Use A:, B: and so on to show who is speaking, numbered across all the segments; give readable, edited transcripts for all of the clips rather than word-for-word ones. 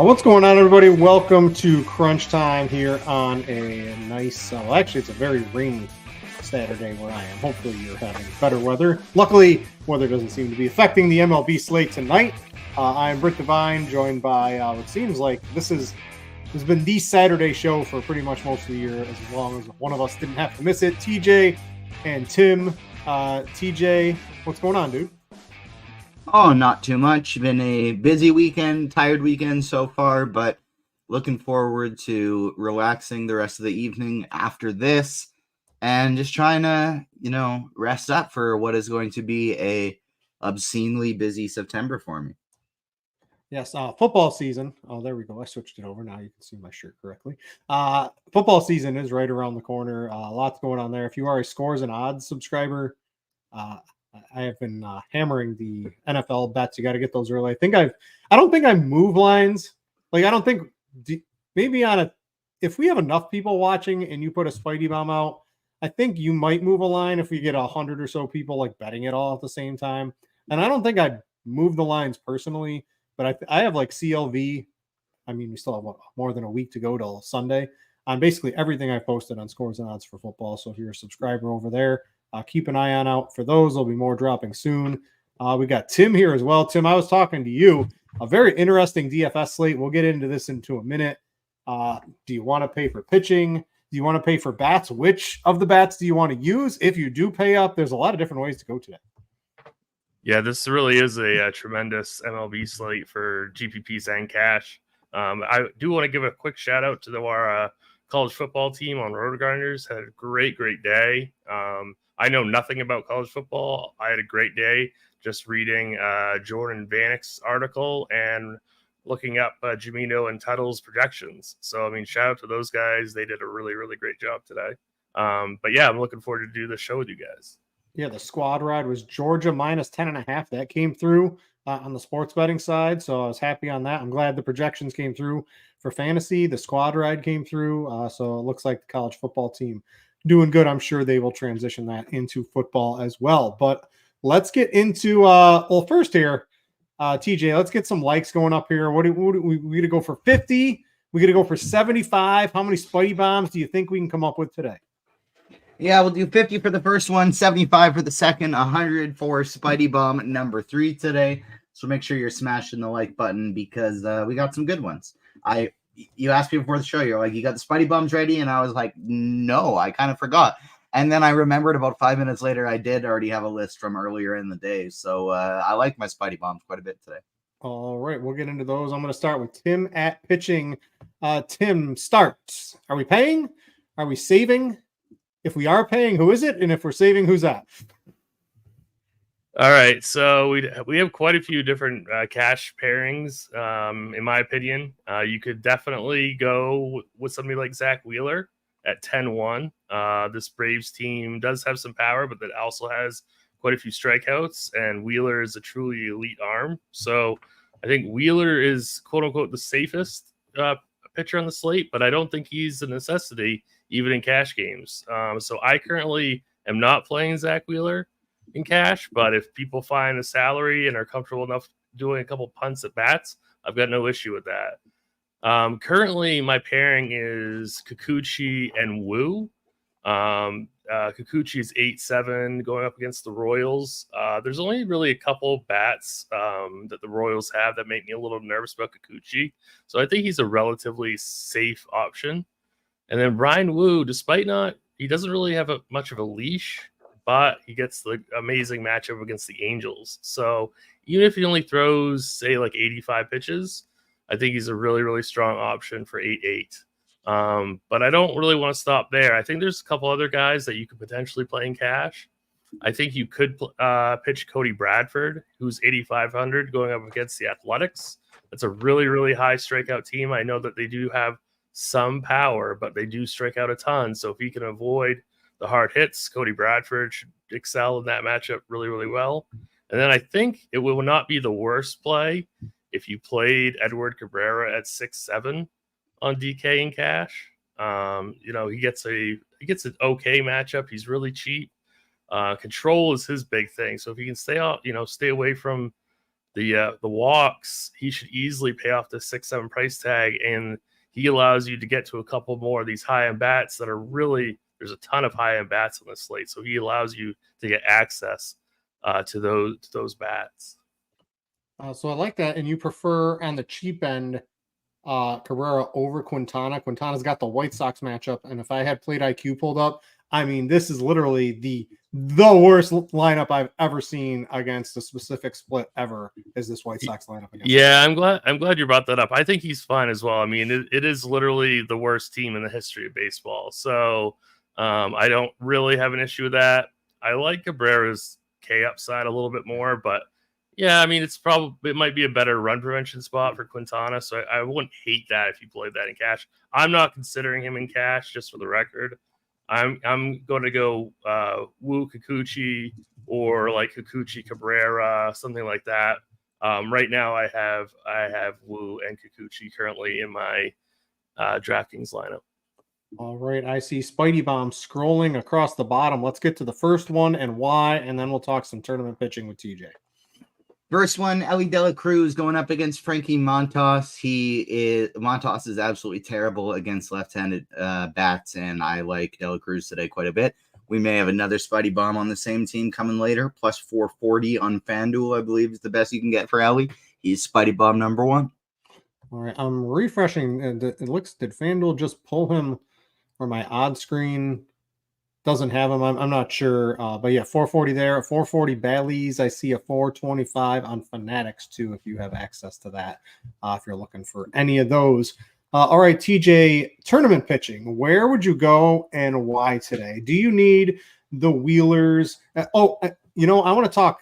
A: What's going on, everybody? Welcome to Crunch Time here on a nice, actually, it's a very rainy Saturday where I am. Hopefully, you're having better weather. Luckily, weather doesn't seem to be affecting the MLB slate tonight. I'm Britt Devine, joined by what seems like this has been the Saturday show for pretty much most of the year, as long as one of us didn't have to miss it. TJ and Tim. TJ, what's going on, dude?
B: Oh, not too much. Been a busy weekend, tired weekend so far, but looking forward to relaxing the rest of the evening after this and just trying to, rest up for what is going to be a obscenely busy September for me.
A: Yes, football season. Oh, there we go. I switched it over. Now you can see my shirt correctly. Football season is right around the corner. Lots going on there. If you are a Scores and Odds subscriber, I have been hammering the NFL bets. You got to get those early. I don't think I move lines. Like, I don't think maybe if we have enough people watching and you put a Spidey bomb out, I think you might move a line if we get 100 or so people like betting it all at the same time. And I don't think I'd move the lines personally, but I have like CLV. I mean, we still have more than a week to go till Sunday on basically everything I posted on Scores and Odds for football. So if you're a subscriber over there, keep an eye out for those. There'll be more dropping soon. We got Tim here as well. Tim, I was talking to you. A very interesting DFS slate. We'll get into this into a minute. Do you want to pay for pitching? Do you want to pay for bats? Which of the bats do you want to use? If you do pay up, there's a lot of different ways to go today.
C: Yeah, this really is a tremendous MLB slate for GPPs and cash. I do want to give a quick shout out to our college football team on RotoGrinders. Had a great day. I know nothing about college football. I had a great day just reading Jordan Vanek's article and looking up Jamino and Tuttle's projections. So, I mean, shout out to those guys. They did a really great job today. But yeah, I'm looking forward to do the show with you guys.
A: Yeah, the squad ride was Georgia minus 10.5. That came through on the sports betting side. So I was happy on that. I'm glad the projections came through for fantasy. The squad ride came through. So it looks like the college football team doing good. I'm sure they will transition that into football as well. But let's get into first here, TJ, let's get some likes going up here. We going to go for 50? We going to go for 75? How many Spidey bombs do you think we can come up with today?
B: Yeah, we'll do 50 for the first one, 75 for the second, 100 for Spidey Bomb number 3 today. So make sure you're smashing the like button because we got some good ones. You asked me before the show, you're like, you got the Spidey Bombs ready? And I was like, no, I kind of forgot. And then I remembered about 5 minutes later, I did already have a list from earlier in the day. So I like my Spidey Bombs quite a bit today.
A: All right, we'll get into those. I'm going to start with Tim at pitching. Tim, starts. Are we paying? Are we saving? If we are paying, who is it? And if we're saving, who's that?
C: All right, so we have quite a few different cash pairings. In my opinion, you could definitely go with somebody like Zach Wheeler at 10-1. This Braves team does have some power, but that also has quite a few strikeouts, and Wheeler is a truly elite arm. So I think Wheeler is, quote-unquote, the safest pitcher on the slate, but I don't think he's a necessity even in cash games. So I currently am not playing Zach Wheeler in cash, but if people find a salary and are comfortable enough doing a couple punts at bats, I've got no issue with that. Currently, my pairing is Kikuchi and Wu. Kikuchi is 8-7 going up against the Royals. There's only really a couple bats that the Royals have that make me a little nervous about Kikuchi. So I think he's a relatively safe option. And then Ryan Wu, he doesn't really have much of a leash, but he gets the amazing matchup against the Angels. So even if he only throws, say, like 85 pitches, I think he's a really strong option for 8-8. But I don't really want to stop there. I think there's a couple other guys that you could potentially play in cash. I think you could pitch Cody Bradford, who's 8,500 going up against the Athletics. That's a really high strikeout team. I know that they do have some power, but they do strike out a ton. So if he can avoid the hard hits, Cody Bradford should excel in that matchup really well. And then I think it will not be the worst play if you played Edward Cabrera at 6-7 on DK in cash. He gets an okay matchup. He's really cheap. Control is his big thing. So if he can stay away from the walks, he should easily pay off the 6-7 price tag, and he allows you to get to a couple more of these high end bats that are really, there's a ton of high end bats on the slate, so he allows you to get access to those bats.
A: So I like that. And you prefer on the cheap end Cabrera over Quintana. Quintana's got the White Sox matchup, and if I had Plate IQ pulled up, I mean, this is literally the worst lineup I've ever seen against a specific split ever. Is this White Sox lineup?
C: Yeah, I'm glad you brought that up. I think he's fine as well. I mean, it is literally the worst team in the history of baseball, so I don't really have an issue with that. I like Cabrera's K upside a little bit more, but yeah, I mean, it might be a better run prevention spot for Quintana, so I wouldn't hate that if you played that in cash. I'm not considering him in cash, just for the record. I'm going to go Wu Kikuchi or like Kikuchi Cabrera, something like that. Right now, I have Wu and Kikuchi currently in my DraftKings lineup.
A: All right, I see Spidey Bomb scrolling across the bottom. Let's get to the first one and why, and then we'll talk some tournament pitching with TJ.
B: First one, Ellie De La Cruz going up against Frankie Montas. Montas is absolutely terrible against left-handed bats, and I like De La Cruz today quite a bit. We may have another Spidey Bomb on the same team coming later. Plus 440 on FanDuel, I believe, is the best you can get for Ellie. He's Spidey Bomb number 1.
A: All right, I'm refreshing. And it looks, did FanDuel just pull him, or my odd screen doesn't have him? I'm not sure. But yeah, 440 there, 440 Bally's. I see a 425 on Fanatics too, if you have access to that, if you're looking for any of those. All right, TJ, tournament pitching. Where would you go and why today? Do you need the Wheelers? I want to talk.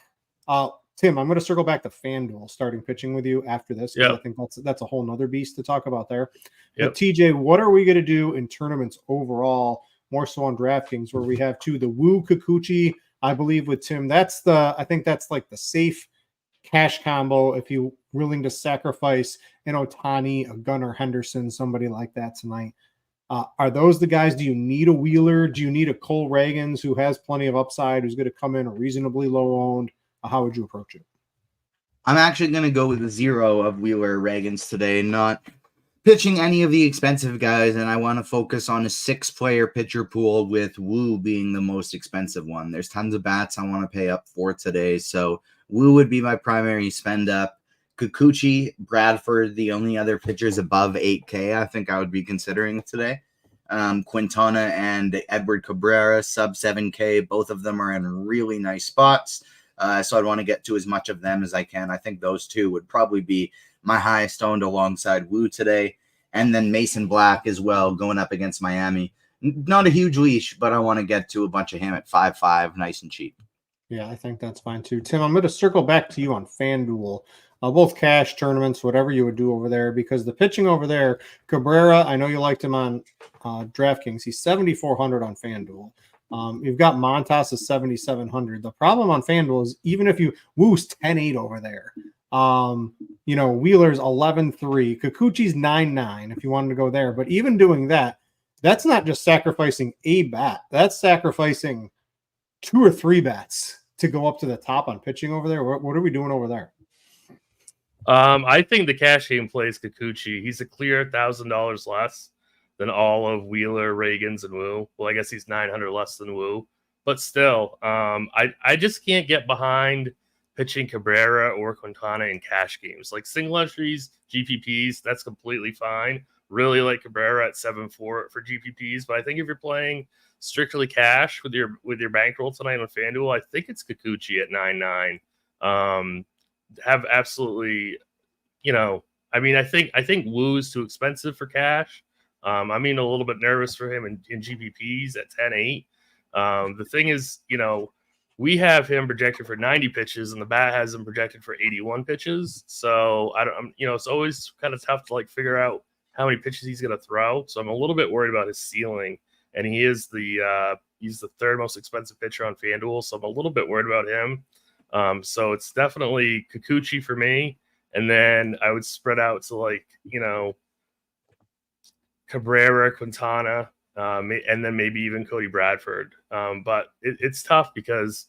A: Tim, I'm going to circle back to FanDuel starting pitching with you after this.
C: Yeah,
A: I think that's a whole nother beast to talk about there.
C: Yep.
A: But TJ, what are we going to do in tournaments overall? More so on DraftKings, where we have the Wu Kikuchi, I believe, with Tim. I think that's like the safe cash combo if you're willing to sacrifice an Ohtani, a Gunnar Henderson, somebody like that tonight. Are those the guys? Do you need a Wheeler? Do you need a Cole Reagans who has plenty of upside, who's going to come in reasonably low owned? How would you approach it?
B: I'm actually going to go with 0 of Wheeler Reagans today, not pitching any of the expensive guys, and I want to focus on a 6-player pitcher pool with Wu being the most expensive one. There's tons of bats I want to pay up for today, so Wu would be my primary spend up. Kikuchi, Bradford, the only other pitchers above 8K I think I would be considering today. Quintana and Edward Cabrera, sub 7K, both of them are in really nice spots, so I'd want to get to as much of them as I can. I think those two would probably be my highest owned alongside Wu today. And then Mason Black as well, going up against Miami. Not a huge leash, but I want to get to a bunch of him at 5.5, nice and cheap.
A: Yeah, I think that's fine too. Tim, I'm going to circle back to you on FanDuel. Both cash tournaments, whatever you would do over there, because the pitching over there, Cabrera, I know you liked him on DraftKings. He's 7,400 on FanDuel. You've got Montas at 7,700. The problem on FanDuel is even if you Woo's 10-8 over there. Wheeler's 11-3, Kikuchi's 9-9 if you wanted to go there. But even doing that, that's not just sacrificing a bat. That's sacrificing 2 or 3 bats to go up to the top on pitching over there. What are we doing over there?
C: I think the cash game plays Kikuchi. He's a clear $1,000 less than all of Wheeler, Reagans, and Wu. Well, I guess he's 900 less than Wu, but still, I just can't get behind pitching Cabrera or Quintana in cash games. Like single entries, GPPs, that's completely fine. Really like Cabrera at 7.4 for GPPs, but I think if you're playing strictly cash with your bankroll tonight on FanDuel, I think it's Kikuchi at 9.9. Have absolutely, I think Wu's too expensive for cash. A little bit nervous for him in GPPs at 10.8. The thing is, we have him projected for 90 pitches, and the bat has him projected for 81 pitches. So it's always kind of tough to figure out how many pitches he's going to throw. So I'm a little bit worried about his ceiling, and he's the third most expensive pitcher on FanDuel. So I'm a little bit worried about him. So it's definitely Kikuchi for me, and then I would spread out to Cabrera, Quintana. And then maybe even Cody Bradford. But it's tough because,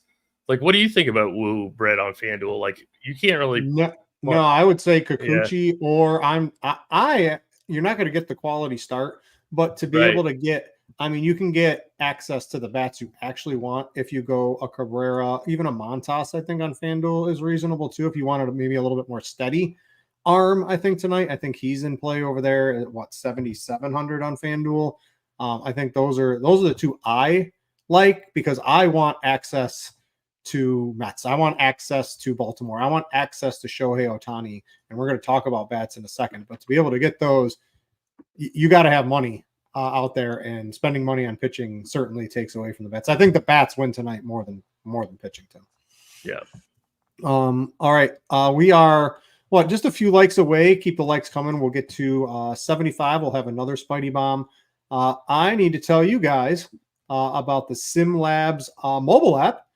C: Like, what do you think about Woo Bread on FanDuel? Like, you can't really.
A: No, I would say Kikuchi or I you're not going to get the quality start, but to be able to get, I mean, you can get access to the bats you actually want if you go a Cabrera, even a Montas, I think on FanDuel is reasonable too. If you wanted maybe a little bit more steady arm, I think tonight, I think he's in play over there at what 7,700 on FanDuel. I think those are the two I like because I want access to Mets. I want access to Baltimore. I want access to Shohei Ohtani. And we're going to talk about bats in a second. But to be able to get those, you got to have money out there, and spending money on pitching certainly takes away from the bats. I think the bats win tonight more than pitching, Tim.
C: Yeah.
A: All right. We are just a few likes away. Keep the likes coming. We'll get to 75. We'll have another Spidey Bomb. I need to tell you guys about the SimLabs mobile app.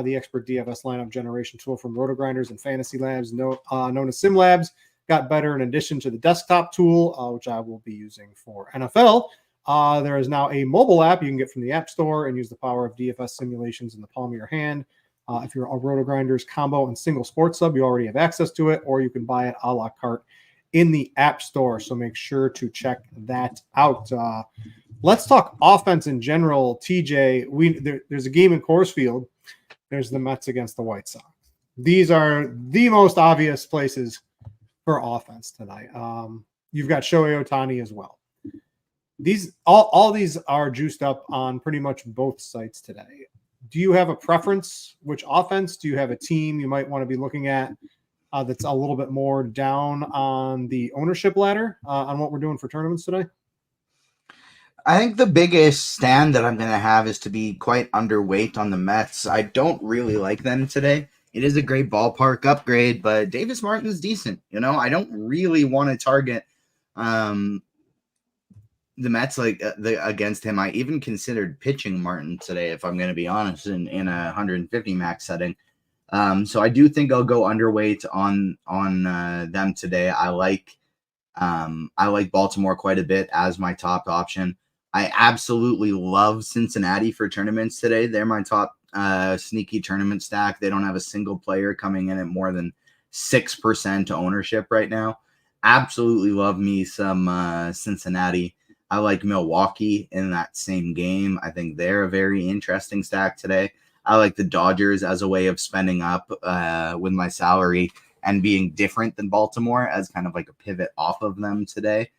A: The expert DFS lineup generation tool from RotoGrinders and Fantasy Labs, known as SimLabs, got better in addition to the desktop tool, which I will be using for NFL. There is now a mobile app you can get from the App Store and use the power of DFS simulations in the palm of your hand. If you're a RotoGrinders combo and single sports sub, you already have access to it, or you can buy it a la carte in the App Store. So make sure to check that out. Let's talk offense in general. TJ, there's a game in Coors Field. There's the Mets against the White Sox. These are the most obvious places for offense tonight. You've got Shohei Ohtani as well. All these are juiced up on pretty much both sites today. Do you have a preference? Which offense? Do you have a team you might want to be looking at that's a little bit more down on the ownership ladder on what we're doing for tournaments today?
B: I think the biggest stand that I'm going to have is to be quite underweight on the Mets. I don't really like them today. It is a great ballpark upgrade, but Davis Martin's decent. I don't really want to target the Mets against him. I even considered pitching Martin today, if I'm going to be honest, in a 150 max setting. So I do think I'll go underweight on them today. I like Baltimore quite a bit as my top option. I absolutely love Cincinnati for tournaments today. They're my top sneaky tournament stack. They don't have a single player coming in at more than 6% ownership right now. Absolutely love me some Cincinnati. I like Milwaukee in that same game. I think they're a very interesting stack today. I like the Dodgers as a way of spending up with my salary and being different than Baltimore as kind of like a pivot off of them today.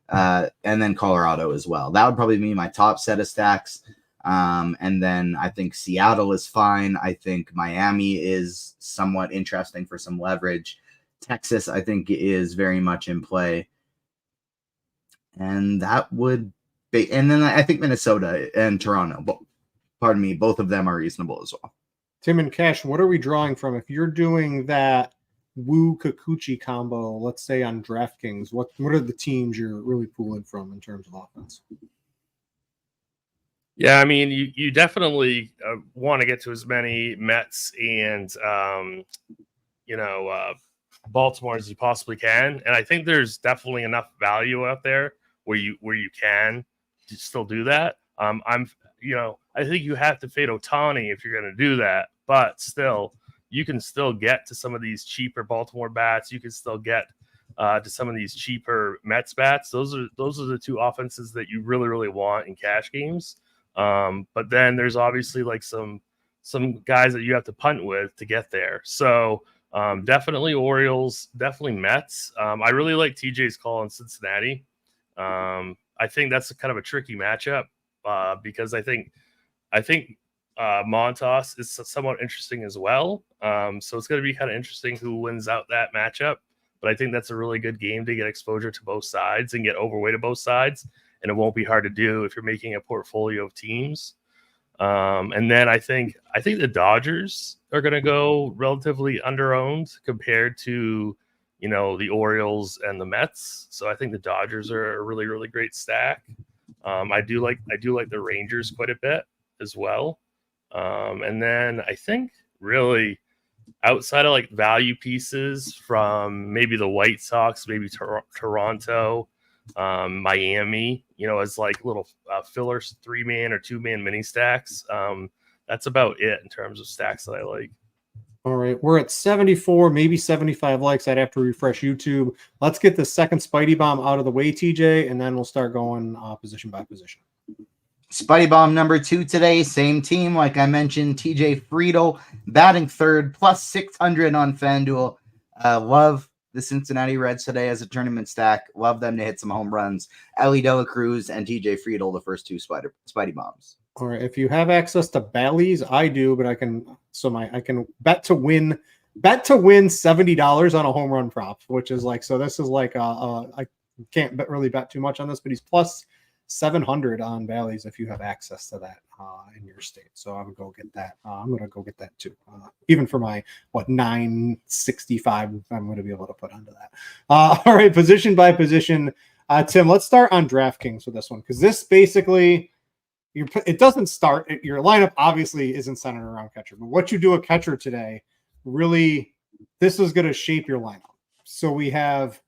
B: And then Colorado as well. That would probably be my top set of stacks. And then I think Seattle is fine. I think Miami is somewhat interesting for some leverage. Texas, I think, is very much in play. And that would be, and then I think Minnesota and Toronto, both of them are reasonable as well.
A: Tim and Cash, what are we drawing from? If you're doing that Woo Kikuchi combo, let's say on DraftKings, what are the teams you're really pulling from in terms of offense?
C: Yeah, I mean, you definitely want to get to as many Mets and Baltimore as you possibly can, and I think there's definitely enough value out there where you can still do that. I think you have to fade Ohtani if you're going to do that, but still, you can still get to some of these cheaper Baltimore bats. You can still get to some of these cheaper Mets bats. Those are the two offenses that you really, really want in cash games. But then there's obviously like some guys that you have to punt with to get there. So definitely Orioles, definitely Mets. I really like TJ's call on Cincinnati. I think that's kind of a tricky matchup because I think Montas is somewhat interesting as well. So it's going to be kind of interesting who wins out that matchup. But I think that's a really good game to get exposure to both sides and get overweight to both sides. And it won't be hard to do if you're making a portfolio of teams. And then I think the Dodgers are going to go relatively underowned compared to, the Orioles and the Mets. So I think the Dodgers are a really, really great stack. I do like the Rangers quite a bit as well. And then I think really outside of like value pieces from maybe the White Sox, maybe Toronto, Miami, as like little fillers, 3-man or 2-man mini stacks. that's about it in terms of stacks that I like.
A: All right, we're at 74, maybe 75 likes. I'd have to refresh YouTube. Let's get the second Spidey Bomb out of the way, TJ, and then we'll start going position by position.
B: Spidey Bomb number 2 today, same team. Like I mentioned, TJ Friedel batting third, plus 600 on FanDuel. Love the Cincinnati Reds today as a tournament stack. Love them to hit some home runs. Ellie De La Cruz and TJ Friedel, the first two Spidey Bombs.
A: All right, if you have access to Bally's, I do, but I can bet to win $70 on a home run prop, which is like, so this is like I can't really bet too much on this, but he's plus 700 on Bally's if you have access to that in your state. So I would go get that. I'm going to go get that too. Even for my 965, I'm going to be able to put onto that. All right, position by position. Tim, let's start on DraftKings with this one, because this basically it doesn't start. Your lineup obviously isn't centered around catcher, but what you do at catcher today, really, this is going to shape your lineup. So we have,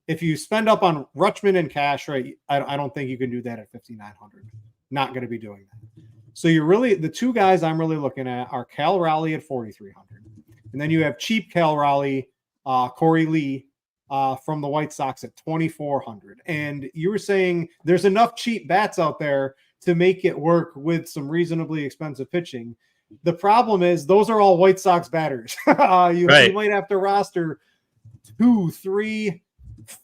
A: if you spend up on Rutschman and cash, right, I don't think you can do that at 5,900. Not going to be doing that. So you're really, the two guys I'm really looking at are Cal Raleigh at 4,300. And then you have cheap Cal Raleigh, Corey Lee from the White Sox at 2,400. And you were saying there's enough cheap bats out there to make it work with some reasonably expensive pitching. The problem is those are all White Sox batters. You might have to roster 2, 3,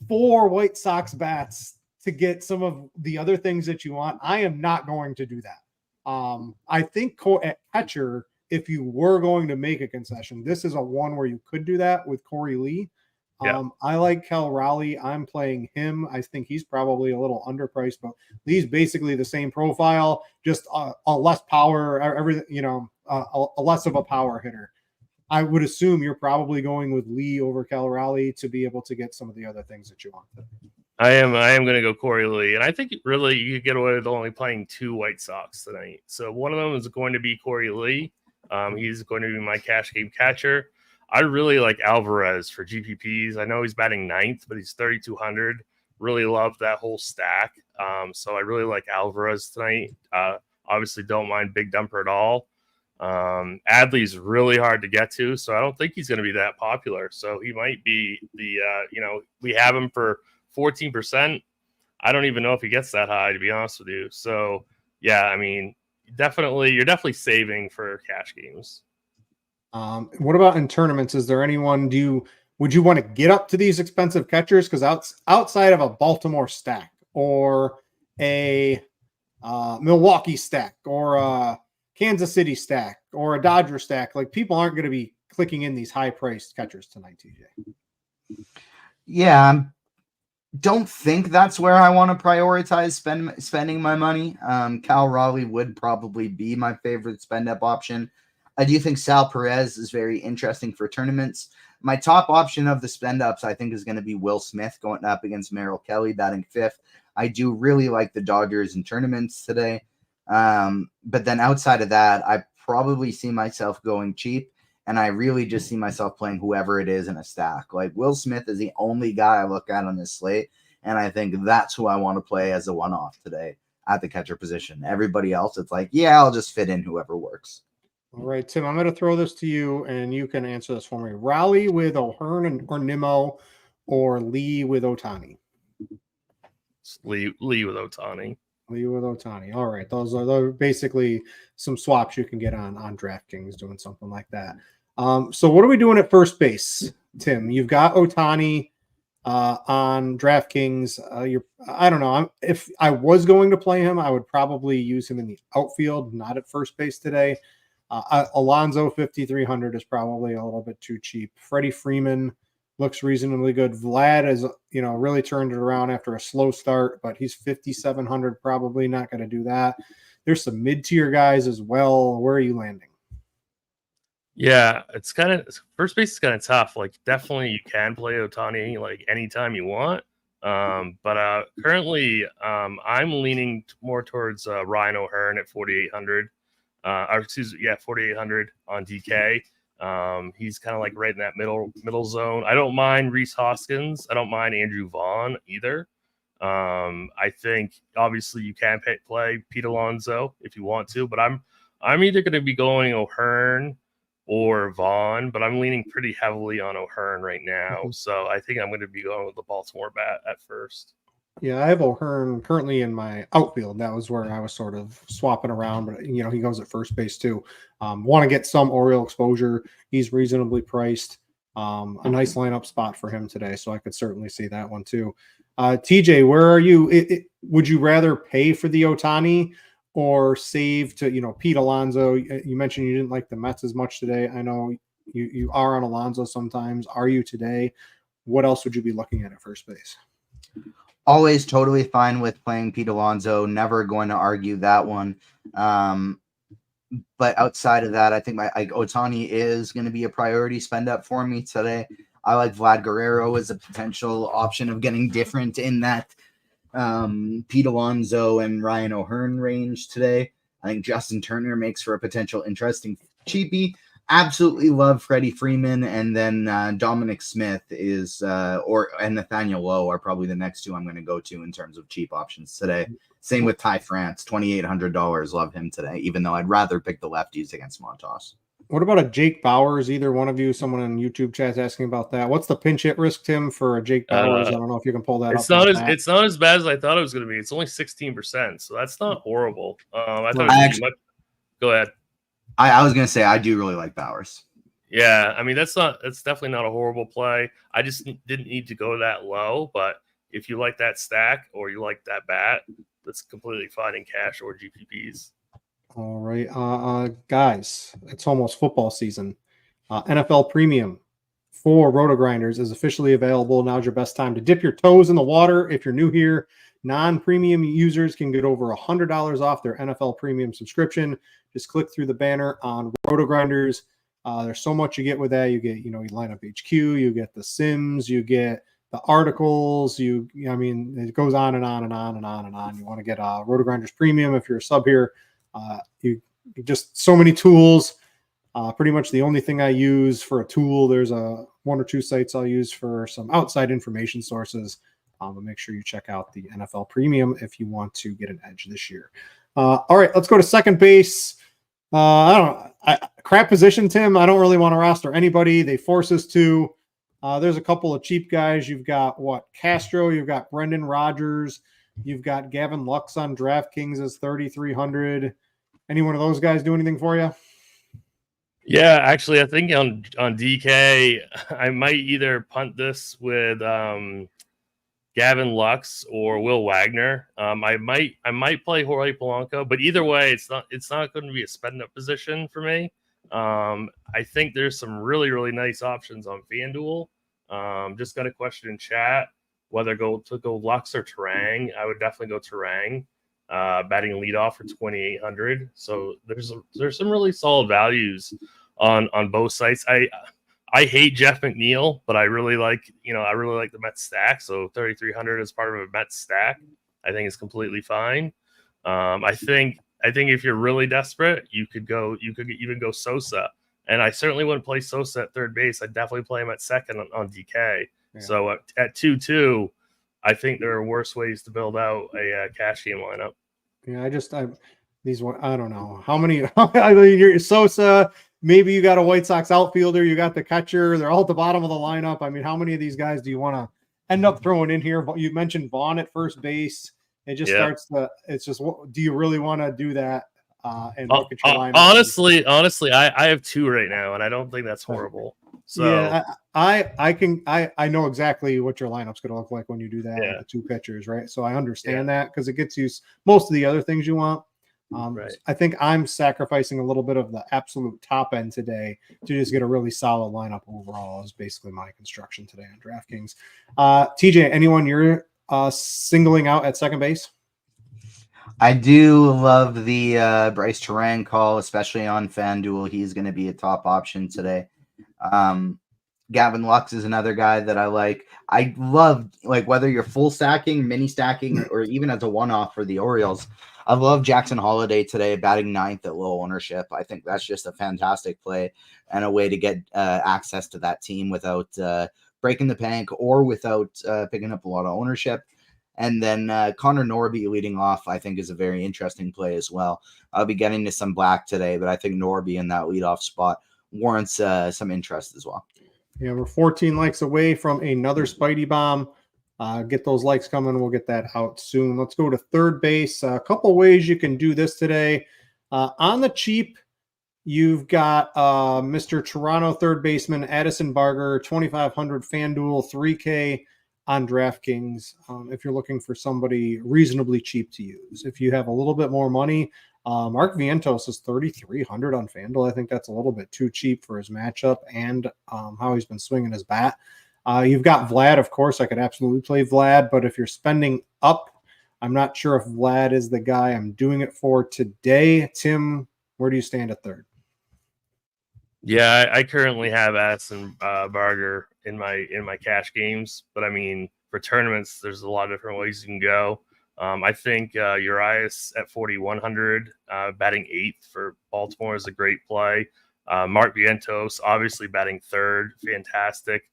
A: 4 White Sox bats to get some of the other things that you want. I am not going to do that. I think at catcher, if you were going to make a concession, this is a one where you could do that with Corey Lee. I like Cal Raleigh. I'm playing him. I think he's probably a little underpriced, but Lee's basically the same profile, just a less power, everything, a less of a power hitter. I would assume you're probably going with Lee over Cal Raleigh to be able to get some of the other things that you want.
C: I am going to go Corey Lee, and I think really you could get away with only playing 2 White Sox tonight. So one of them is going to be Corey Lee. He's going to be my cash game catcher. I really like Alvarez for GPPs. I know he's batting 9th, but he's 3,200. Really love that whole stack. So I really like Alvarez tonight. Obviously don't mind Big Dumper at all. Adley's really hard to get to, so I don't think he's going to be that popular. So he might be the, we have him for 14%. I don't even know if he gets that high, to be honest with you. So yeah, I mean, you're definitely saving for cash games.
A: What about in tournaments? Is there anyone, would you want to get up to these expensive catchers? Because outside of a Baltimore stack or a Milwaukee stack or a Kansas City stack or a Dodger stack, like people aren't going to be clicking in these high priced catchers tonight, TJ.
B: Yeah, don't think that's where I want to prioritize spending my money. Cal Raleigh would probably be my favorite spend up option. I do think Sal Perez is very interesting for tournaments. My top option of the spend ups, I think, is going to be Will Smith going up against Merrill Kelly, batting 5th. I do really like the Dodgers in tournaments today. But then outside of that, I probably see myself going cheap, and I really just see myself playing whoever it is in a stack. Like Will Smith is the only guy I look at on this slate, and I think that's who I want to play as a one-off today at the catcher position. Everybody else, it's like, yeah, I'll just fit in whoever works.
A: All right, Tim, I'm going to throw this to you, and you can answer this for me. Raleigh with O'Hearn or Nimmo, or Lee with Ohtani?
C: Lee with Ohtani.
A: Lee with Ohtani. All right, those are basically some swaps you can get on DraftKings doing something like that. So what are we doing at first base, Tim? You've got Ohtani on DraftKings. I don't know. If I was going to play him, I would probably use him in the outfield, not at first base today. Alonso 5,300 is probably a little bit too cheap. Freddie Freeman looks reasonably good. Vlad has, really turned it around after a slow start, but he's 5,700, probably not going to do that. There's some mid-tier guys as well. Where are you landing?
C: Yeah, it's kind of, first base is kind of tough. Like, definitely you can play Ohtani like anytime you want. But currently I'm leaning more towards Ryan O'Hearn at 4,800. 4,800 on DK. He's kind of like right in that middle zone. I don't mind Rhys Hoskins. I don't mind Andrew Vaughn either. I think obviously you can play Pete Alonso if you want to, but I'm I'm either going to be going O'Hearn or Vaughn, but I'm leaning pretty heavily on O'Hearn right now. So I think I'm going to be going with the Baltimore bat at first.
A: Yeah, I have O'Hearn currently in my outfield. That was where I was sort of swapping around, but he goes at first base too. Want to get some Oriole exposure. He's reasonably priced. A nice lineup spot for him today, so I could certainly see that one too. TJ, where are you? Would you rather pay for the Ohtani or save to Pete Alonso? You mentioned you didn't like the Mets as much today. I know you are on Alonso sometimes. Are you today? What else would you be looking at first base?
B: Always totally fine with playing Pete Alonso. Never going to argue that one. But outside of that, I think Ohtani is going to be a priority spend up for me today. I like Vlad Guerrero as a potential option of getting different in that Pete Alonso and Ryan O'Hearn range today. I think Justin Turner makes for a potential interesting cheapie. Absolutely love Freddie Freeman, and then Dominic Smith and Nathaniel Lowe are probably the next two I'm going to go to in terms of cheap options today. Same with Ty France, $2,800. Love him today, even though I'd rather pick the lefties against Montas.
A: What about a Jake Bowers? Either one of you, someone in YouTube chat's asking about that. What's the pinch hit risk, Tim, for a Jake Bowers? I don't know if you can pull that up.
C: It's not as bad as I thought it was going to be. It's only 16%, so that's not horrible. I thought it was much. Go ahead.
B: I was going to say I do really like Bowers.
C: Yeah, I mean that's definitely not a horrible play. I just didn't need to go that low, but if you like that stack or you like that bat, that's completely fine in cash or GPPs.
A: All right, guys, it's almost football season. NFL Premium for Roto-Grinders is officially available. Now's your best time to dip your toes in the water. If you're new here, non-premium users can get over $100 off their NFL Premium subscription. Just click through the banner on Roto-Grinders. There's so much you get with that. You get, you line up HQ, you get the sims, you get the articles, it goes on and on and on and on and on. You want to get Roto-Grinders Premium if you're a sub here. You just so many tools. Pretty much the only thing I use for a tool, there's one or two sites I'll use for some outside information sources. But make sure you check out the NFL Premium if you want to get an edge this year. All right, let's go to second base. I don't know. Crap position, Tim. I don't really want to roster anybody. They force us to. There's a couple of cheap guys. You've got Castro. You've got Brendan Rodgers. You've got Gavin Lux on DraftKings as 3,300. Any one of those guys do anything for you?
C: Yeah, actually, I think on DK, I might either punt this with Gavin Lux or Will Wagner. I might play Jorge Polanco, but either way, it's not going to be a spend up position for me. I think there's some really, really nice options on FanDuel. Just got a question in chat whether to go Lux or Terang. I would definitely go Terang, batting leadoff for 2,800. So there's some really solid values on both sites. I hate Jeff McNeil, but I really like the Mets stack. So 3,300 as part of a Mets stack, I think is completely fine. I think if you're really desperate, you could even go Sosa, and I certainly wouldn't play Sosa at third base. I'd definitely play him at second on DK. Yeah. So at 2-2, I think there are worse ways to build out a cash game lineup.
A: Yeah, I don't know how many. You're Sosa. Maybe you got a White Sox outfielder. You got the catcher. They're all at the bottom of the lineup. I mean, how many of these guys do you want to end up throwing in here? You mentioned Vaughn at first base. It just starts to. It's just, do you really want to do that? And look at your lineup.
C: Honestly, I have two right now, and I don't think that's horrible. So
A: yeah, I know exactly what your lineup's going to look like when you do that with the two pitchers, right? So I understand that because it gets you most of the other things you want. Right. I think I'm sacrificing a little bit of the absolute top end today to just get a really solid lineup overall. Is basically my construction today on DraftKings. TJ, anyone you're singling out at second base?
B: I do love the Bryce Terang call, especially on FanDuel. He's going to be a top option today. Gavin Lux is another guy that I like. I love, whether you're full stacking, mini stacking, or even as a one-off for the Orioles. I love Jackson Holiday today, batting ninth at low ownership. I think that's just a fantastic play and a way to get access to that team without breaking the bank or without picking up a lot of ownership. And then Connor Norby leading off, I think, is a very interesting play as well. I'll be getting to some black today, but I think Norby in that leadoff spot warrants some interest as well.
A: Yeah, we're 14 likes away from another Spidey bomb. Get those likes coming. We'll get that out soon. Let's go to third base. A couple ways you can do this today. On the cheap, you've got Mr. Toronto third baseman Addison Barger, 2,500 FanDuel, 3K on DraftKings. If you're looking for somebody reasonably cheap to use, if you have a little bit more money, Mark Vientos is 3,300 on FanDuel. I think that's a little bit too cheap for his matchup and how he's been swinging his bat. You've got Vlad, of course. I could absolutely play Vlad, but if you're spending up, I'm not sure if Vlad is the guy I'm doing it for today. Tim, where do you stand at third?
C: Yeah, I currently have Addison Barger in my cash games, but I mean for tournaments, there's a lot of different ways you can go. I think Urias at 4,100, batting eighth for Baltimore is a great play. Mark Vientos, obviously batting third, fantastic.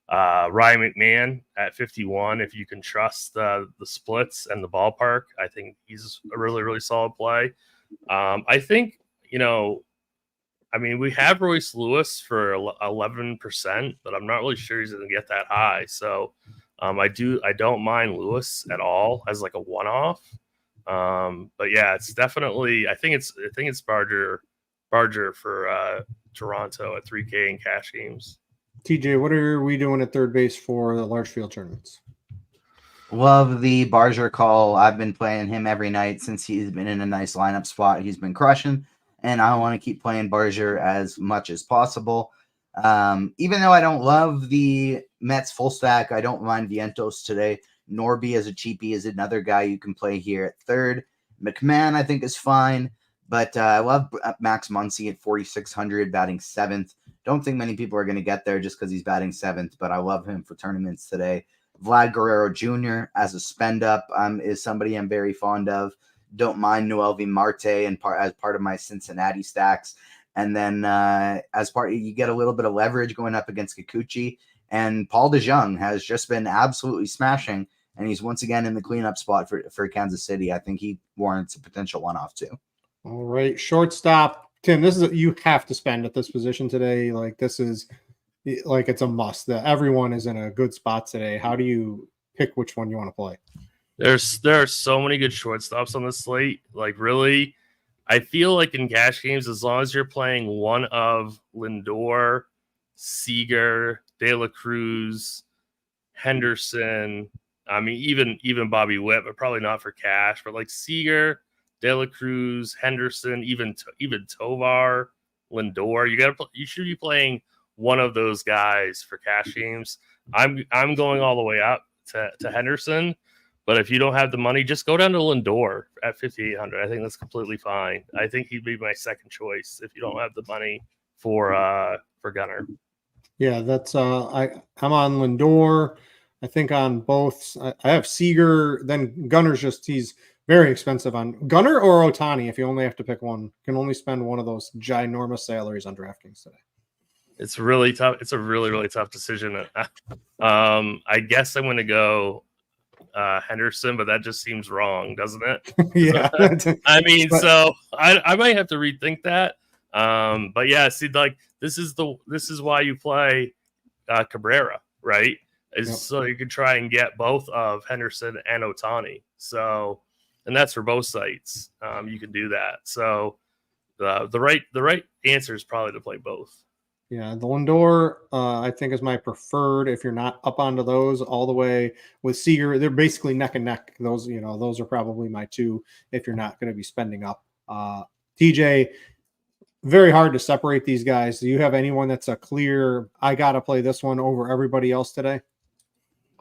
C: Ryan McMahon at 51, if you can trust the splits and the ballpark, I think he's a really, really solid play. I think, I mean, we have Royce Lewis for 11%, but I'm not really sure he's going to get that high. So I don't mind Lewis at all as like a one-off. But yeah, it's definitely, I think it's Barger for Toronto at 3K in cash games.
A: TJ, what are we doing at third base for the large field tournaments?
B: Love the Barger call. I've been playing him every night since he's been in a nice lineup spot. He's been crushing, and I want to keep playing Barger as much as possible. Even though I don't love the Mets full stack, I don't mind Vientos today. Norby as a cheapie is another guy you can play here at third. McMahon, I think, is fine, but I love Max Muncy at 4,600, batting seventh. Don't think many people are going to get there just because he's batting seventh, but I love him for tournaments today. Vlad Guerrero Jr. as a spend up is somebody I'm very fond of. Don't mind Noelvi Marte as part of my Cincinnati stacks. And then you get a little bit of leverage going up against Kikuchi. And Paul DeJong has just been absolutely smashing, and he's once again in the cleanup spot for Kansas City. I think he warrants a potential one-off too.
A: All right, shortstop. Tim, you have to spend at this position today. Like this is like it's a must. Everyone is in a good spot today. How do you pick which one you want to play?
C: There are so many good shortstops on the slate. Like really, I feel like in cash games, as long as you're playing one of Lindor, Seager, De La Cruz, Henderson, I mean even Bobby Witt, but probably not for cash. But like Seager, De La Cruz, Henderson, even Tovar, Lindor, you should be playing one of those guys for cash games. I'm going all the way up to Henderson, but if you don't have the money, just go down to Lindor at 5,800. I think that's completely fine. I think he'd be my second choice if you don't have the money for Gunnar. Yeah,
A: that's I'm on Lindor. I think on both. I have Seager. Then Gunner's he's very expensive on Gunnar or Ohtani. If you only have to pick one, you can only spend one of those ginormous salaries on DraftKings today.
C: It's really tough. It's a really, really tough decision. I guess I'm going to go Henderson, but that just seems wrong, doesn't it?
A: Yeah.
C: I mean, so I might have to rethink that. But yeah, see, like this is why you play Cabrera, right? So you can try and get both of Henderson and Ohtani. So, and that's for both sites. You can do that. So the right answer is probably to play both.
A: Yeah, the Lindor, I think, is my preferred. If you're not up onto those all the way with Seager, they're basically neck and neck. Those are probably my two if you're not going to be spending up. TJ, very hard to separate these guys. Do you have anyone that's a clear, I got to play this one over everybody else today?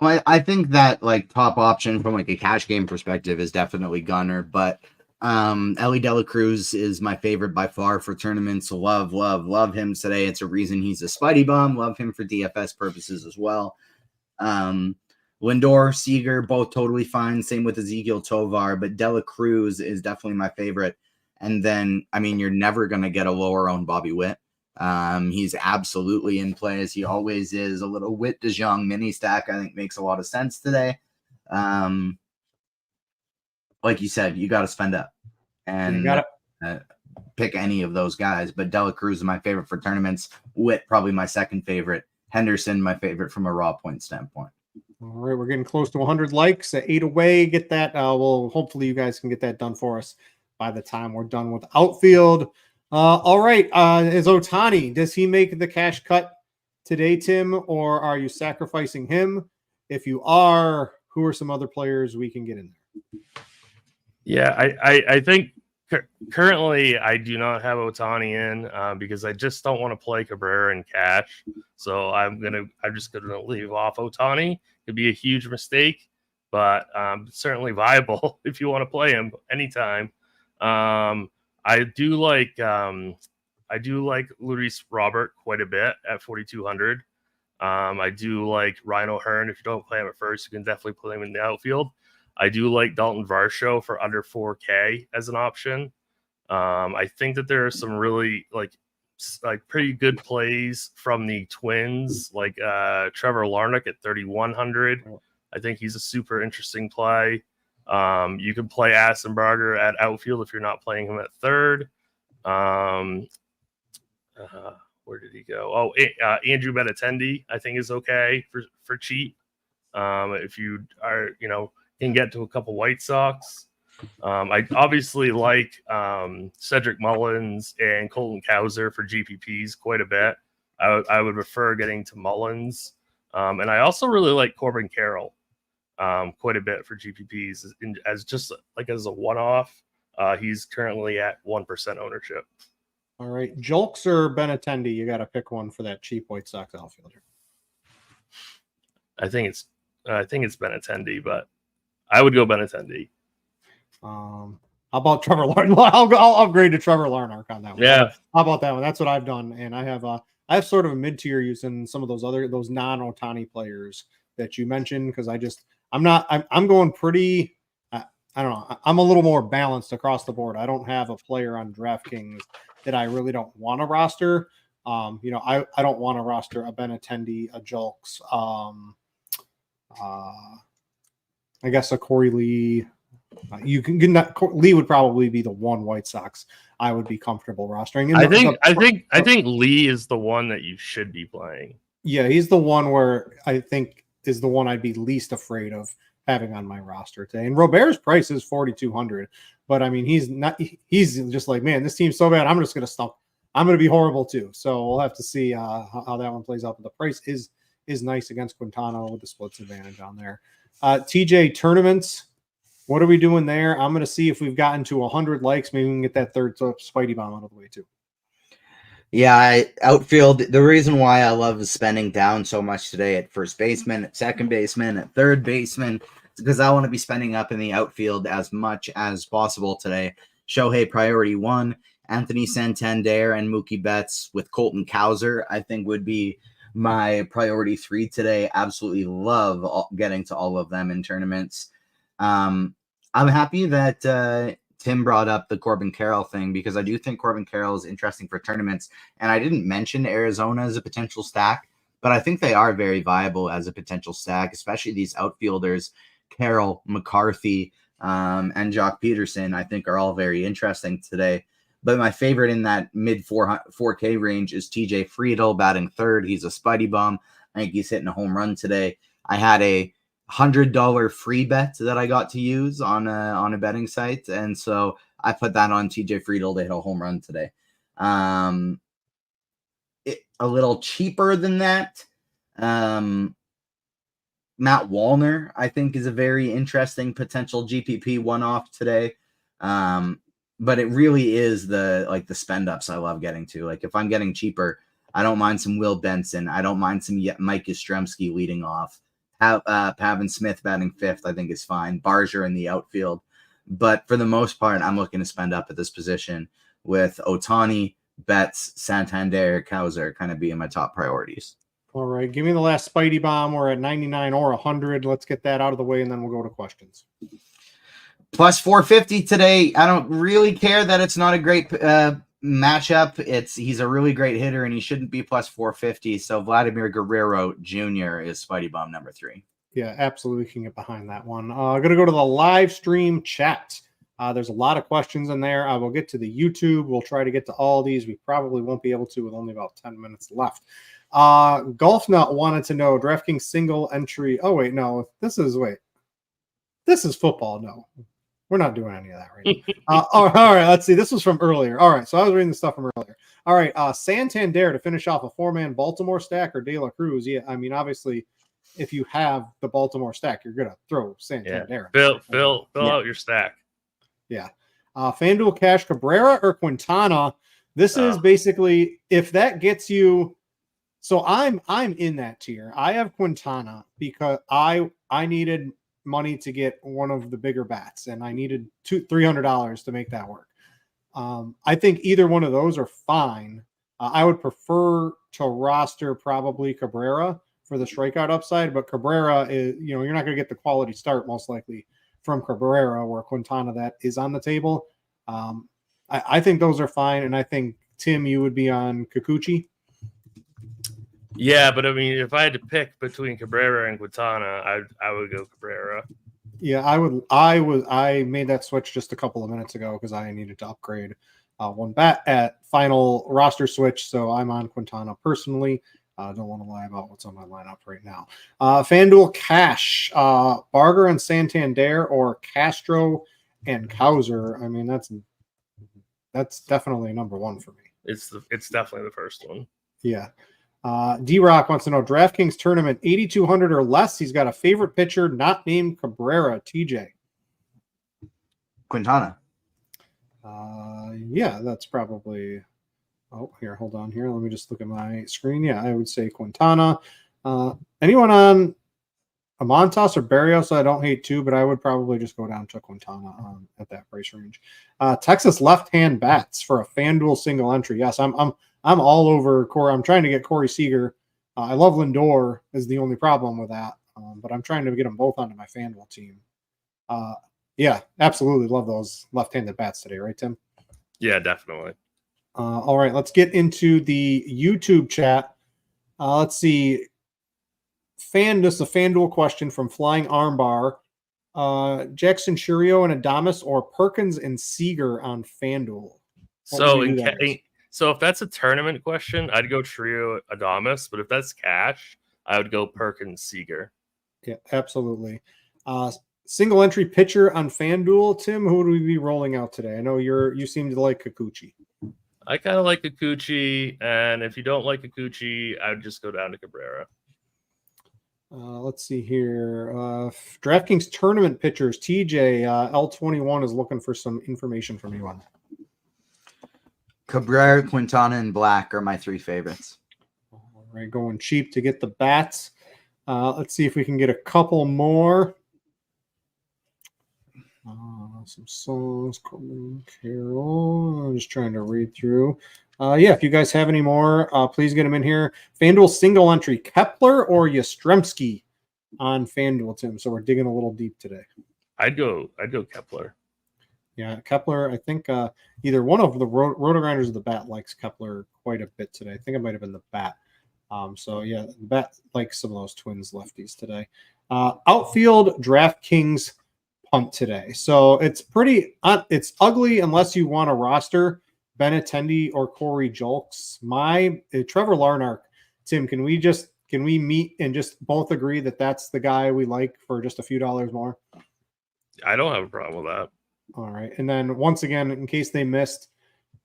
B: Well, I think that like top option from like a cash game perspective is definitely Gunnar, but Ellie De La Cruz is my favorite by far for tournaments. Love him today. It's a reason he's a Spidey bomb. Love him for DFS purposes as well. Lindor, Seager, both totally fine. Same with Ezekiel Tovar, but De La Cruz is definitely my favorite. And then, I mean, you're never going to get a lower owned Bobby Witt. He's absolutely in play as he always is. A little Witt DeJong mini stack, I think, makes a lot of sense today. like you said, you got to spend up and pick any of those guys. But Dela Cruz is my favorite for tournaments. Witt probably my second favorite. Henderson my favorite from a raw point standpoint.
A: All right, we're getting close to 100 likes. 8 away. Get that. Well, hopefully you guys can get that done for us by the time we're done with Outfield. All right. Is Ohtani, does he make the cash cut today, Tim, or are you sacrificing him? If you are, who are some other players we can get in there?
C: Yeah, I think currently I do not have Ohtani in because I just don't want to play Cabrera in cash. So I'm just gonna leave off Ohtani. It'd be a huge mistake, but certainly viable if you want to play him anytime. I do like Luis Robert quite a bit at 4,200. I do like Rhino Hearn. If you don't play him at first, you can definitely play him in the outfield. I do like Dalton Varsho for under 4K as an option. I think that there are some really like pretty good plays from the Twins, like Trevor Larnach at 3,100. I think he's a super interesting play. You can play Assenbarger at outfield if you're not playing him at third. Where did he go? Oh, Andrew Benintendi, I think is okay for cheap. If you are, can get to a couple White Sox. I obviously like Cedric Mullins and Colton Cowser for GPPs quite a bit. I would prefer getting to Mullins. And I also really like Corbin Carroll quite a bit for GPPs as a one-off. He's currently at 1% ownership.
A: All right. Julks or Benintendi? You got to pick one for that cheap White Sox outfielder.
C: I think it's Benintendi, but I would go Benintendi.
A: How about Trevor Larnach? I'll upgrade to Trevor Larnach on that one.
C: Yeah.
A: How about that one? That's what I've done, and I have sort of a mid tier using some of those non-Ohtani players that you mentioned because I'm going pretty. I don't know. I'm a little more balanced across the board. I don't have a player on DraftKings that I really don't want to roster. I don't want to roster a Benintendi, a Julks, I guess a Corey Lee. You can get that. Lee would probably be the one White Sox I would be comfortable rostering.
C: I think Lee is the one that you should be playing.
A: Yeah, he's the one where I think is the one I'd be least afraid of having on my roster today. And Robert's price is 4,200, but I mean he's just like, man, this team's so bad. I'm just gonna stop. I'm gonna be horrible too. So we'll have to see how that one plays out. But the price is nice against Quintana with the splits advantage on there. TJ tournaments. What are we doing there? I'm going to see if we've gotten to 100 likes. Maybe we can get that third Spidey bomb out of the way too.
B: Yeah, outfield. The reason why I love spending down so much today at first baseman, at second baseman, at third baseman, is because I want to be spending up in the outfield as much as possible today. Shohei priority 1, Anthony Santander and Mookie Betts with Colton Cowser, I think would be my priority 3 today. Absolutely love getting to all of them in tournaments. I'm happy that Tim brought up the Corbin Carroll thing because I do think Corbin Carroll is interesting for tournaments. And I didn't mention Arizona as a potential stack, but I think they are very viable as a potential stack, especially these outfielders, Carroll, McCarthy, and Jock Peterson, I think are all very interesting today. But my favorite in that mid 4K range is TJ Friedel batting third. He's a Spidey bomb. I think he's hitting a home run today. I had a $100 free bet that I got to use on a betting site, and so I put that on TJ Friedel to hit a home run today. A little cheaper than that, Matt Wallner I think is a very interesting potential GPP one-off today. But it really is the spend ups I love getting to. Like if I'm getting cheaper, I don't mind some Will Benson. I don't mind some Mike Yastrzemski leading off. Pavin Smith batting fifth, I think is fine. Barger in the outfield. But for the most part, I'm looking to spend up at this position with Ohtani, Betts, Santander, Cowser kind of being my top priorities.
A: All right. Give me the last Spidey bomb. We're at 99 or 100. Let's get that out of the way, and then we'll go to questions.
B: Plus 450 today. I don't really care that it's not a great matchup. He's a really great hitter, and he shouldn't be plus 450. So Vladimir Guerrero Jr. is Spidey bomb number 3.
A: Yeah, absolutely can get behind that one. I'm going to go to the live stream chat. There's a lot of questions in there. I will get to the YouTube. We'll try to get to all these. We probably won't be able to with only about 10 minutes left. Golf Nut wanted to know DraftKings single entry. Oh, wait, no. This is football. No, we're not doing any of that right now. All right, let's see. This was from earlier. All right, so I was reading the stuff from earlier. All right, Santander to finish off a 4-man Baltimore stack or De La Cruz. Yeah, I mean, obviously, if you have the Baltimore stack, you're going to throw Santander.
C: Yeah. Fill out your stack.
A: Yeah. FanDuel Cash Cabrera or Quintana. This is basically if that gets you. So I'm in that tier. I have Quintana because I needed money to get one of the bigger bats, and I needed $300 to make that work. I think either one of those are fine. I would prefer to roster probably Cabrera for the strikeout upside, but Cabrera is, you're not going to get the quality start most likely from Cabrera, where Quintana that is on the table. I think those are fine, and I think Tim, you would be on Kikuchi.
C: Yeah, but I mean, if I had to pick between Cabrera and Quintana, I would go Cabrera.
A: Yeah, I made that switch just a couple of minutes ago because I needed to upgrade one bat at final roster switch. So I'm on Quintana personally. I don't want to lie about what's on my lineup right now. FanDuel Cash, Barger and Santander, or Castro and Kauser. I mean, that's definitely number one for me.
C: It's definitely the first one.
A: Yeah. D-Rock wants to know DraftKings tournament 8,200 or less. He's got a favorite pitcher not named Cabrera. TJ.
B: Quintana.
A: Yeah, that's probably. Oh, here, hold on here. Let me just look at my screen. Yeah, I would say Quintana. Anyone on Amontas or Barrios? I don't hate too, but I would probably just go down to Quintana at that price range. Texas left-hand bats for a FanDuel single entry. Yes, I'm all over Corey. I'm trying to get Corey Seager. I love Lindor is the only problem with that, but I'm trying to get them both onto my FanDuel team. Yeah, absolutely love those left-handed bats today, right, Tim?
C: Yeah, definitely.
A: All right, let's get into the YouTube chat. Let's see. This is a FanDuel question from Flying Armbar. Jackson Churio and Adames or Perkins and Seager on FanDuel?
C: So if that's a tournament question, I'd go Trio Adames, but if that's cash, I would go Perkins Seager.
A: Yeah, absolutely. Single entry pitcher on FanDuel, Tim, who would we be rolling out today? I know you seem to like Kikuchi.
C: I kind of like Kikuchi, and if you don't like Kikuchi, I would just go down to Cabrera.
A: Let's see here. DraftKings tournament pitchers. TJ, L21 is looking for some information from you on that.
B: Cabrera, Quintana, and Black are my three favorites.
A: All right, going cheap to get the bats. Let's see if we can get a couple more. Some songs, Coleman Carroll. I'm just trying to read through. Yeah, if you guys have any more, please get them in here. FanDuel single entry, Kepler or Yastrzemski on FanDuel, Tim. So we're digging a little deep today.
C: I'd go Kepler.
A: Yeah, Kepler. I think either one of the Roto-Grinders or the Bat likes Kepler quite a bit today. I think it might have been the Bat. So yeah, the Bat likes some of those Twins lefties today. Outfield DraftKings punt today. So it's it's ugly unless you want to roster Benintendi or Corey Julks. Trevor Larnach, Tim, can we meet and just both agree that that's the guy we like for just a few dollars more?
C: I don't have a problem with that.
A: All right. And then once again, in case they missed,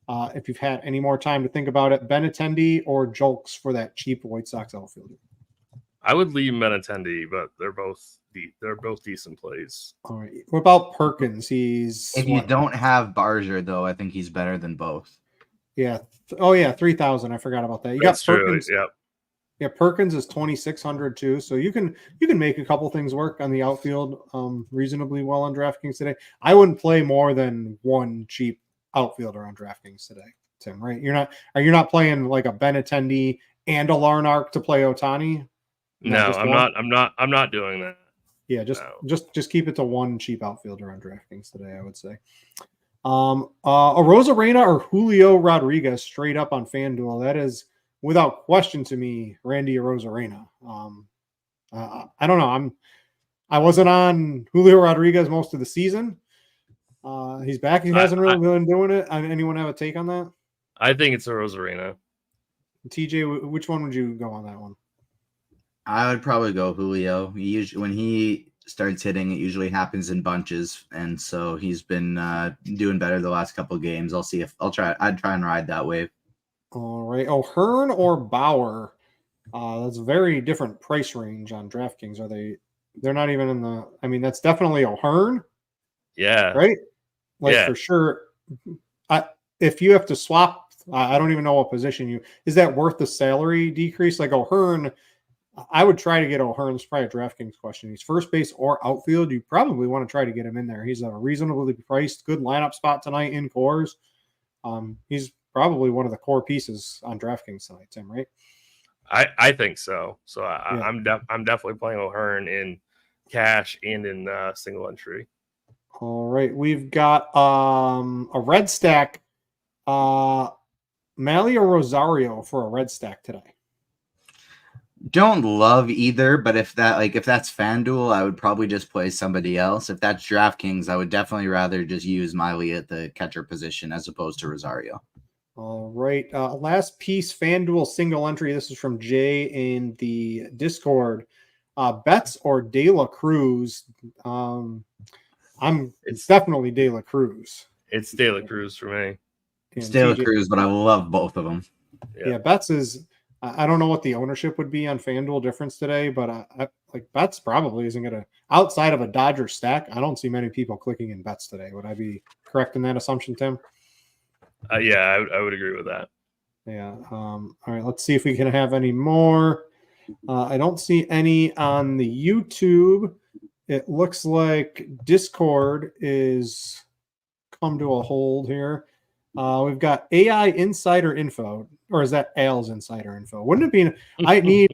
A: if you've had any more time to think about it, Benintendi or Julks for that cheap White Sox outfielder.
C: I would leave Benintendi, but they're both decent plays.
A: All right. What about Perkins?
B: If you don't have Barger, though, I think he's better than both.
A: Yeah. Oh yeah, 3,000. I forgot about that.
C: That's
A: got Perkins.
C: True. Yep.
A: Yeah, Perkins is 2,600 too. So you can make a couple things work on the outfield reasonably well on DraftKings today. I wouldn't play more than one cheap outfielder on DraftKings today, Tim. Right? You're not playing like a Benintendi and a Larnach to play Ohtani.
C: No, I'm not doing that.
A: Yeah, just keep it to one cheap outfielder on DraftKings today, I would say. Arozarena or Julio Rodriguez straight up on FanDuel. That is without question to me, Randy Arozarena. I don't know. I wasn't on Julio Rodriguez most of the season. He's back. He hasn't really been doing it. Anyone have a take on that?
C: I think it's a Rosarina.
A: TJ, which one would you go on that one?
B: I would probably go Julio. When he starts hitting, it usually happens in bunches, and so he's been doing better the last couple of games. I'd try and ride that wave.
A: All right. Hearn or Bauer? That's a very different price range on DraftKings. They're not even in the. I mean, that's definitely Hearn.
C: Yeah.
A: Right. For sure. If you have to swap, I don't even know what position is that worth the salary decrease? Like Hearn, I would try to get Hearn. It's probably a DraftKings question. He's first base or outfield. You probably want to try to get him in there. He's a reasonably priced, good lineup spot tonight in cores. He's probably one of the core pieces on DraftKings tonight, Tim, right?
C: I think so. So I'm definitely playing Hearn in cash and in single entry.
A: All right, we've got a red stack, Mally or Rosario for a red stack today.
B: Don't love either, but if that's FanDuel, I would probably just play somebody else. If that's DraftKings, I would definitely rather just use Miley at the catcher position as opposed to Rosario.
A: All right, last piece, FanDuel single entry. This is from Jay in the Discord. Betts or De La Cruz? It's definitely De La Cruz.
C: It's De La Cruz for me.
B: It's De La Cruz, but I love both of them.
A: Yeah, Betts is. I don't know what the ownership would be on FanDuel difference today, but Betts probably isn't going to. Outside of a Dodger stack, I don't see many people clicking in Betts today. Would I be correct in that assumption, Tim?
C: Yeah, I would agree with that.
A: Yeah. All right. Let's see if we can have any more. I don't see any on the YouTube. It looks like Discord is come to a hold here. We've got AI insider info, or is that Al's insider info? Wouldn't it be?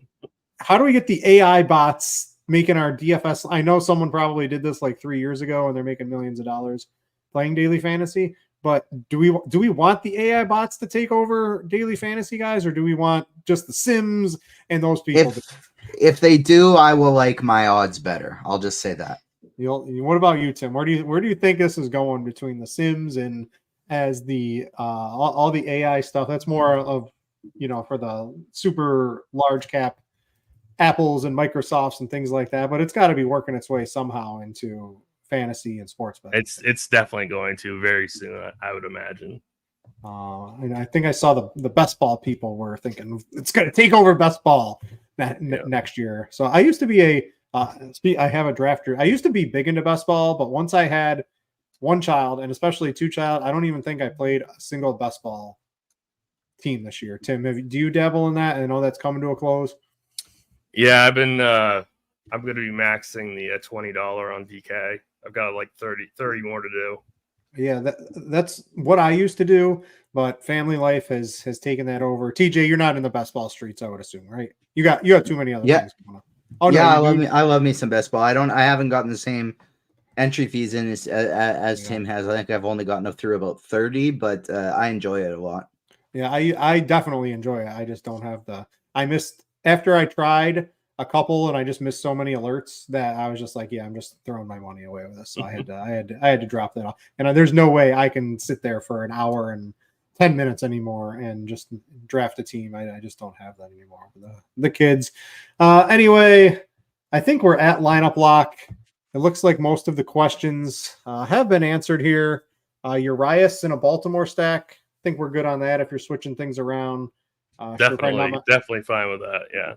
A: How do we get the AI bots making our DFS? I know someone probably did this like 3 years ago, and they're making millions of dollars playing daily fantasy. But do we want the AI bots to take over daily fantasy, guys, or do we want just the Sims and those people?
B: If they do, I will like my odds better. I'll just say that.
A: What about you, Tim? Where do you think this is going between the Sims and as the all the AI stuff? That's more of for the super large cap Apples and Microsofts and things like that. But it's got to be working its way somehow into fantasy and sports betting.
C: It's definitely going to very soon, I would imagine.
A: And I think I saw the best ball people were thinking it's going to take over best ball next year. So I used to be I have a drafter. I used to be big into best ball, but once I had one child and especially two child, I don't even think I played a single best ball team this year. Tim, do you dabble in that? I know that's coming to a close.
C: Yeah, I'm going to be maxing the $20 on DK. I've got like 30 more to do.
A: Yeah, that's what I used to do, but family life has taken that over. TJ, you're not in the best ball streets, I would assume, right? You have too many other things going on.
B: Oh yeah, no, I love me some best ball. I haven't gotten the same entry fees in as Tim has. I think I've only gotten up through about 30, but I enjoy it a lot.
A: Yeah, I definitely enjoy it. I just don't have I missed after I tried a couple and I just missed so many alerts that I was just like, yeah, I'm just throwing my money away with this. So I had to drop that off. And there's no way I can sit there for an hour and 10 minutes anymore and just draft a team. I just don't have that anymore for the kids. Anyway, I think we're at lineup lock. It looks like most of the questions have been answered here. Urias in a Baltimore stack. I think we're good on that if you're switching things around.
C: Definitely fine with that. Yeah.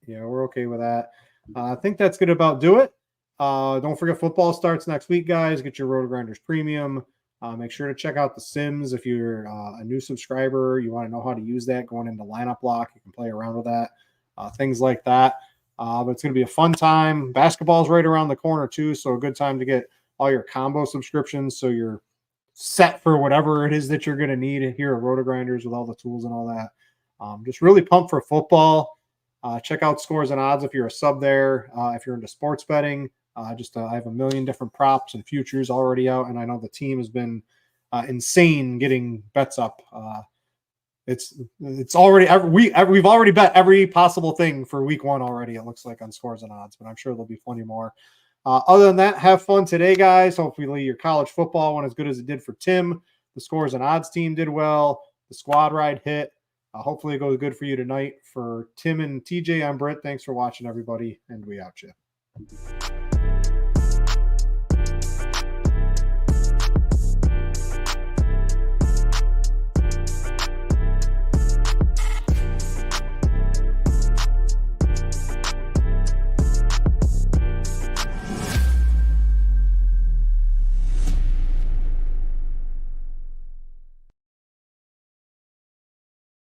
A: Yeah, we're okay with that. I think that's going to about do it. Don't forget football starts next week, guys. Get your Roto Grinders premium. Make sure to check out the Sims if you're a new subscriber. You want to know how to use that going into lineup lock. You can play around with that. Things like that. But it's going to be a fun time. Basketball's right around the corner too, so a good time to get all your combo subscriptions so you're set for whatever it is that you're going to need here at Roto Grinders with all the tools and all that. Just really pumped for football. Check out Scores and Odds if you're a sub there. If you're into sports betting, I have a million different props and futures already out, and I know the team has been insane getting bets up It's already we've already bet every possible thing for week 1 already. It looks like on scores and odds, but I'm sure there'll be plenty more. Other than that, have fun today, guys. Hopefully your college football went as good as it did for Tim. The scores and odds team did well. The squad ride hit. Hopefully it goes good for you tonight. For Tim and TJ, I'm Britt. Thanks for watching, everybody, and we out you.